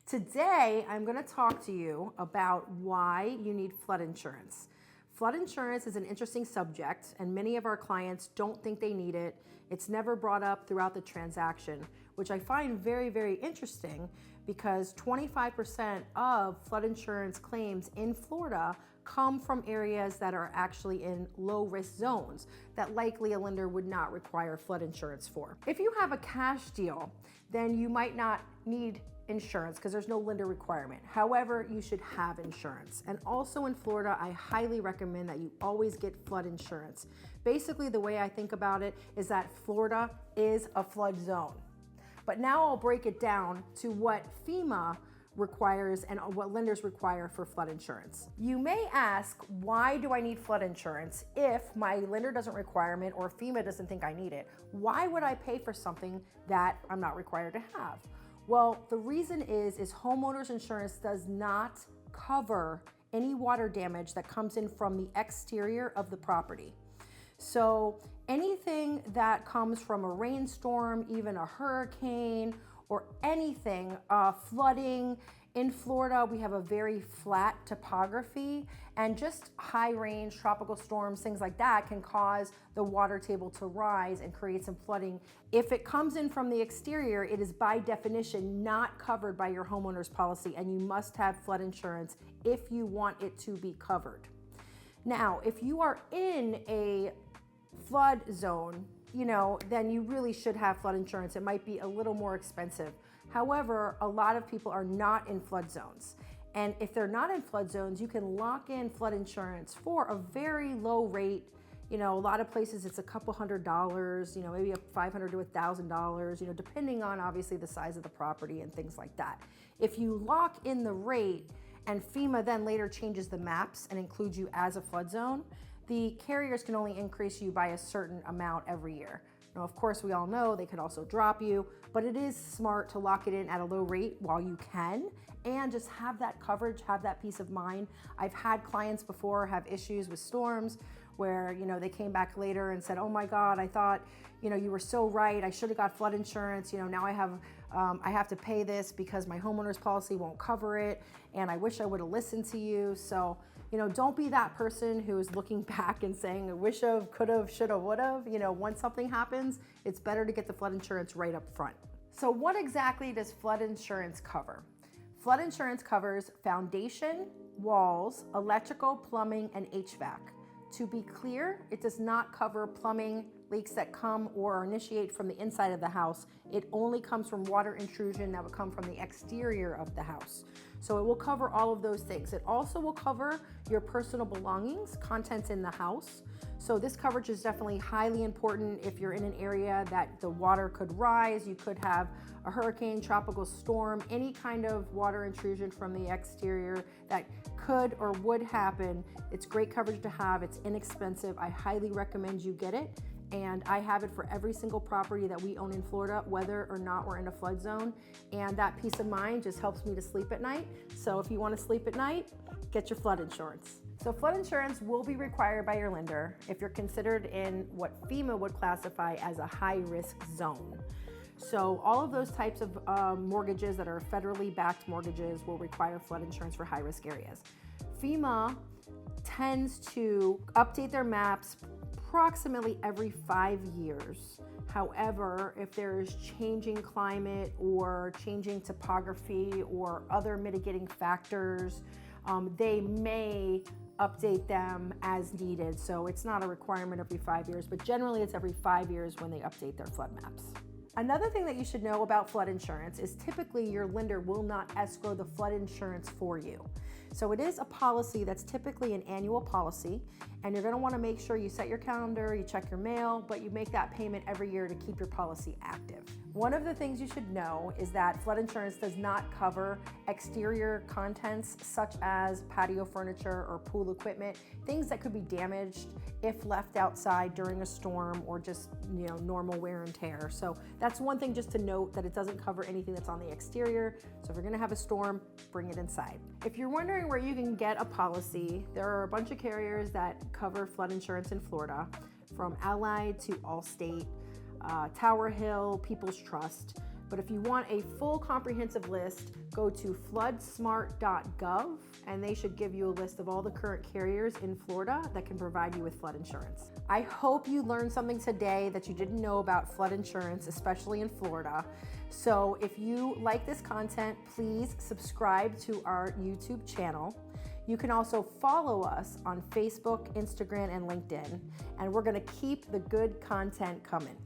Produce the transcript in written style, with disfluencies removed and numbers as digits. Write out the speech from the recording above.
Today, I'm going to talk to you about why you need flood insurance. Flood insurance is an interesting subject, and many of our clients don't think they need it. It's never brought up throughout the transaction, which I find very, very interesting because 25% of flood insurance claims in Florida come from areas that are actually in low-risk zones that likely a lender would not require flood insurance for. If you have a cash deal, then you might not need insurance because there's no lender requirement. However, you should have insurance. And also in Florida, I highly recommend that you always get flood insurance. Basically, the way I think about it is that Florida is a flood zone. But now I'll break it down to what FEMA requires and what lenders require for flood insurance. You may ask, why do I need flood insurance if my lender doesn't require it or FEMA doesn't think I need it? Why would I pay for something that I'm not required to have? Well, the reason is homeowners insurance does not cover any water damage that comes in from the exterior of the property. So anything that comes from a rainstorm, even a hurricane, or anything, flooding. In Florida, we have a very flat topography, and just high range, tropical storms, things like that can cause the water table to rise and create some flooding. If it comes in from the exterior, it is by definition not covered by your homeowner's policy, and you must have flood insurance if you want it to be covered. Now, if you are in a flood zone, then you really should have flood insurance. It might be a little more expensive. However, a lot of people are not in flood zones. And if they're not in flood zones, you can lock in flood insurance for a very low rate. A lot of places it's a couple $100, maybe $500 to $1,000, depending on obviously the size of the property and things like that. If you lock in the rate and FEMA then later changes the maps and includes you as a flood zone, the carriers can only increase you by a certain amount every year. Now, of course, we all know they could also drop you, but it is smart to lock it in at a low rate while you can and just have that coverage, have that peace of mind. I've had clients before have issues with storms where, they came back later and said, oh my God, I thought, you were so right. I should have got flood insurance. Now I have to pay this because my homeowner's policy won't cover it. And I wish I would have listened to you. So, don't be that person who is looking back and saying, I wish have, could have, should have, would have. Once something happens, it's better to get the flood insurance right up front. So what exactly does flood insurance cover? Flood insurance covers foundation, walls, electrical, plumbing, and HVAC. To be clear, it does not cover plumbing leaks that come or initiate from the inside of the house. It only comes from water intrusion that would come from the exterior of the house. So it will cover all of those things. It also will cover your personal belongings, contents in the house. So this coverage is definitely highly important if you're in an area that the water could rise. You could have a hurricane, tropical storm, any kind of water intrusion from the exterior that could or would happen. It's great coverage to have. It's inexpensive. I highly recommend you get it. And I have it for every single property that we own in Florida, whether or not we're in a flood zone. And that peace of mind just helps me to sleep at night. So if you want to sleep at night, get your flood insurance. So flood insurance will be required by your lender if you're considered in what FEMA would classify as a high-risk zone. So all of those types of mortgages that are federally backed mortgages will require flood insurance for high-risk areas. FEMA tends to update their maps approximately every 5 years. However, if there's changing climate or changing topography or other mitigating factors, they may update them as needed. So it's not a requirement every 5 years, but generally it's every 5 years when they update their flood maps. Another thing that you should know about flood insurance is typically your lender will not escrow the flood insurance for you. So it is a policy that's typically an annual policy, and you're gonna wanna make sure you set your calendar, you check your mail, but you make that payment every year to keep your policy active. One of the things you should know is that flood insurance does not cover exterior contents such as patio furniture or pool equipment, things that could be damaged if left outside during a storm or just normal wear and tear. So that's one thing just to note, that it doesn't cover anything that's on the exterior. So if you're gonna have a storm, bring it inside. If you're wondering where you can get a policy, there are a bunch of carriers that cover flood insurance in Florida, from Allied to Allstate, Tower Hill, People's Trust. But if you want a full comprehensive list, go to floodsmart.gov, and they should give you a list of all the current carriers in Florida that can provide you with flood insurance. I hope you learned something today that you didn't know about flood insurance, especially in Florida. So if you like this content, please subscribe to our YouTube channel. You can also follow us on Facebook, Instagram, and LinkedIn, and we're gonna keep the good content coming.